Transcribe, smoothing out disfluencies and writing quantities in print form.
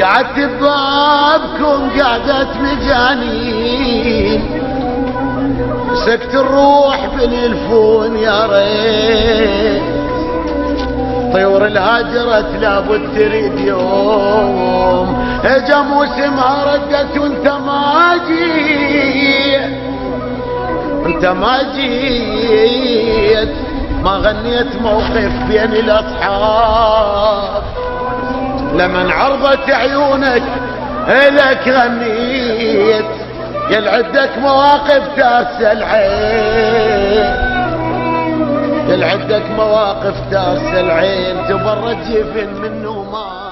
قعدت ببابكم قعدت مجانين، مسكت الروح باليلفون يا ريت، طيور الهاجرت لابد تريد يوم، اجا موسمها ردت وانت ما جيت، انت ما جيت، ما غنيت موقف بين الاصحاب، لمن عرضت عيونك الك غنيت، يل عندك مواقف تاسى العين، يل عندك مواقف تاسى العين، تبرد جفن منه ما